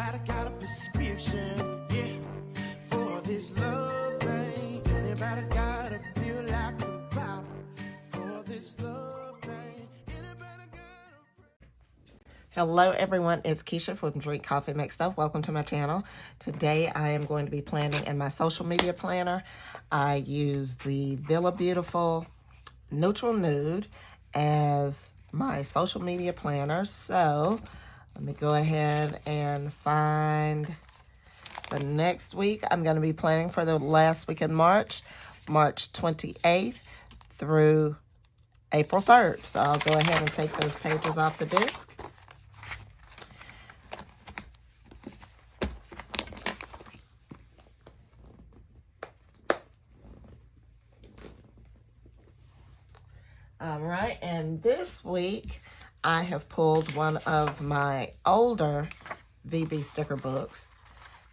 Anybody got a prescription, yeah, for this love pain? Anybody got a pill I could pop for this love pain? Anybody got a... Hello everyone, it's Keisha from Drink Coffee Make Stuff. Welcome to my channel. Today I am going to be planning in my social media planner. I use the VillabeauTIFFul Neutral Nude as my social media planner. So let me go ahead and find the next week. I'm going to be planning for the last week in March 28th through April 3rd. So I'll go ahead and take those pages off the disc. All right, and this week I have pulled one of my older VB sticker books,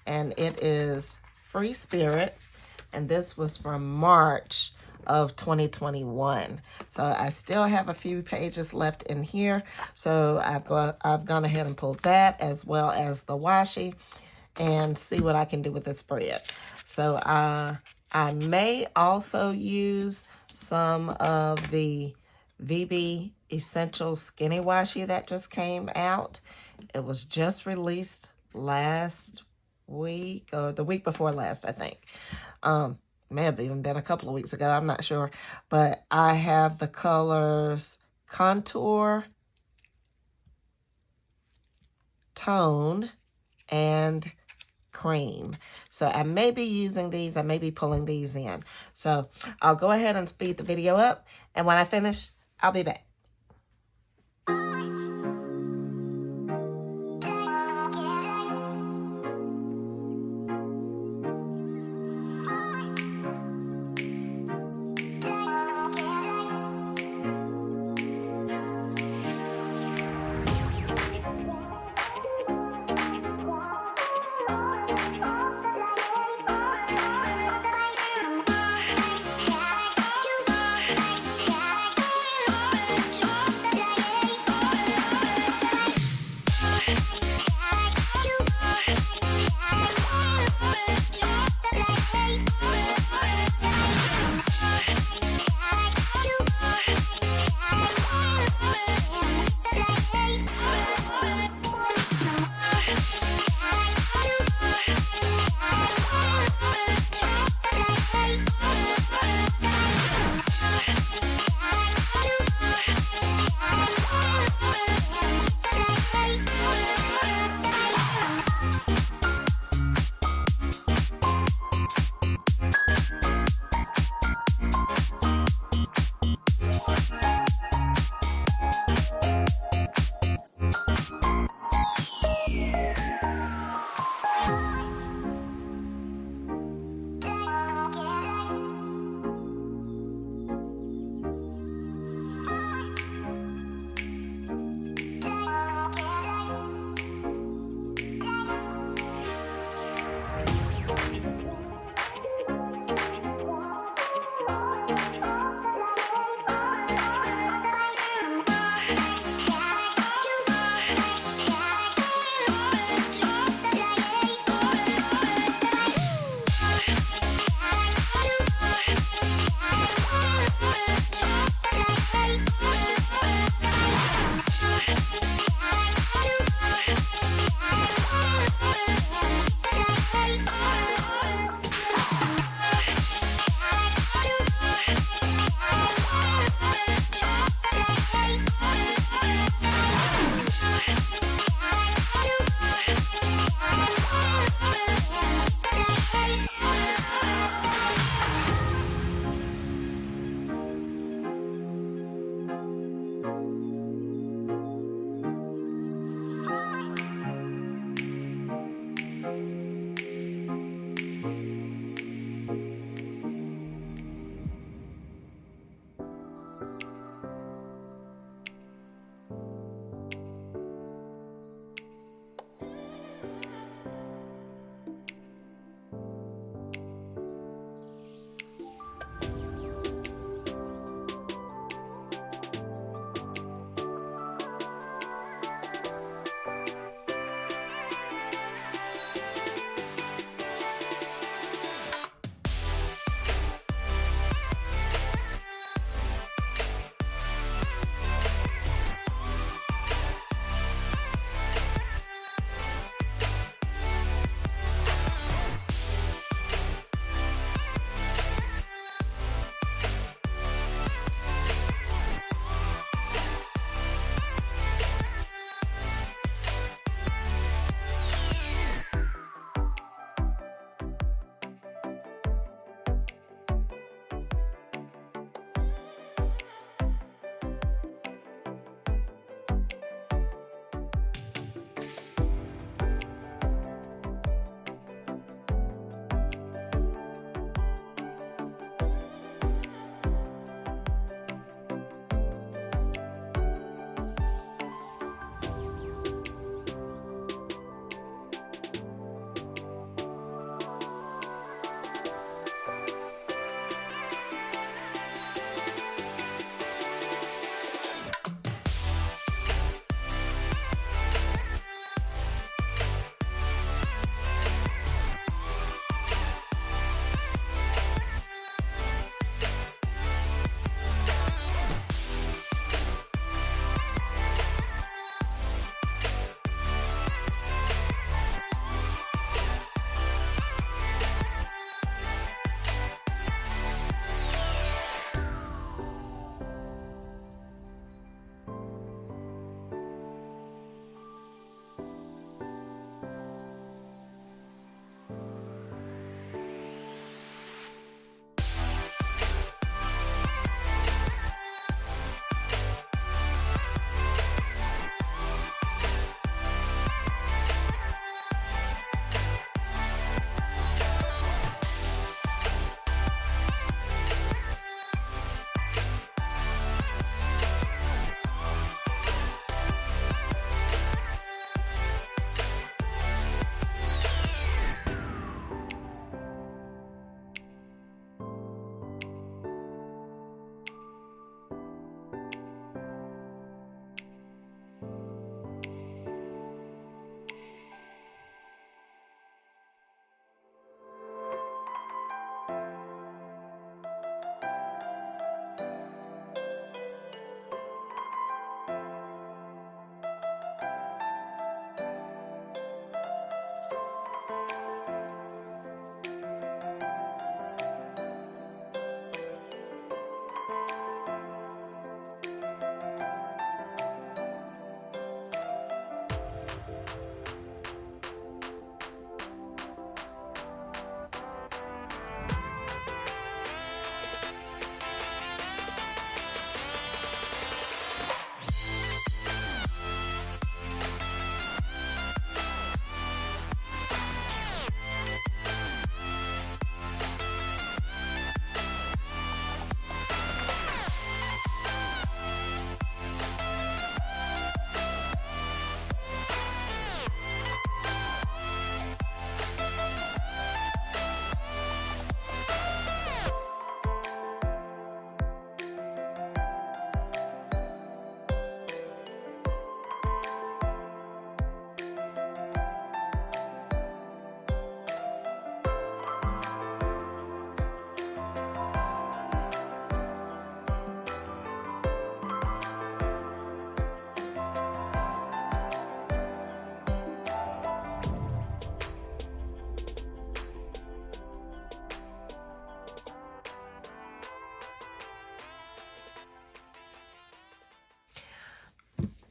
and it is Free Spirit, and this was from March of 2021. So I still have a few pages left in here, so I've gone ahead and pulled that as well as the washi and see what I can do with this spread. So I may also use some of the VB Essential Skinny Washi that just came out. It was just released last week, or the week before last, I think. May have even been a couple of weeks ago, I'm not sure. But I have the colors Contour, Tone, and Cream. So I may be using these, I may be pulling these in. So I'll go ahead and speed the video up, and when I finish, I'll be back.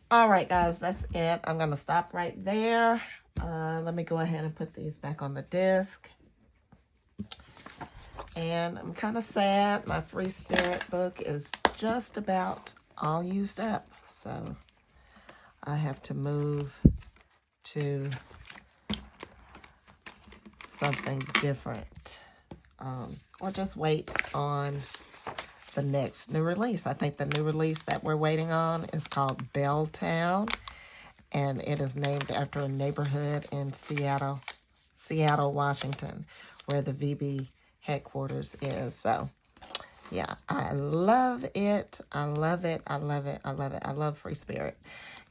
All right, guys, that's it. I'm going to stop right there. Let me go ahead and put these back on the disc. And I'm kind of sad. My Free Spirit book is just about all used up. So I have to move to something different. Or just wait on the next new release. I think the new release that we're waiting on is called Belltown. And it is named after a neighborhood in Seattle, Washington, where the VB headquarters is. So, yeah, I love it. I love it. I love it. I love it. I love Free Spirit.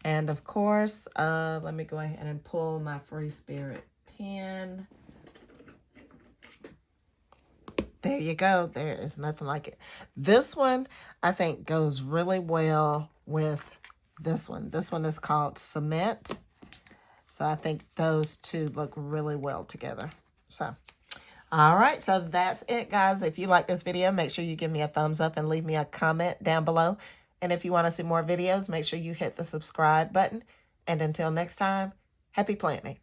And, of course, let me go ahead and pull my Free Spirit pen. There you go. There is nothing like it. This one, I think, goes really well with this one. This one is called Cement. So I think those two look really well together. So, all right. So that's it, guys. If you like this video, make sure you give me a thumbs up and leave me a comment down below. And if you want to see more videos, make sure you hit the subscribe button. And until next time, happy planting.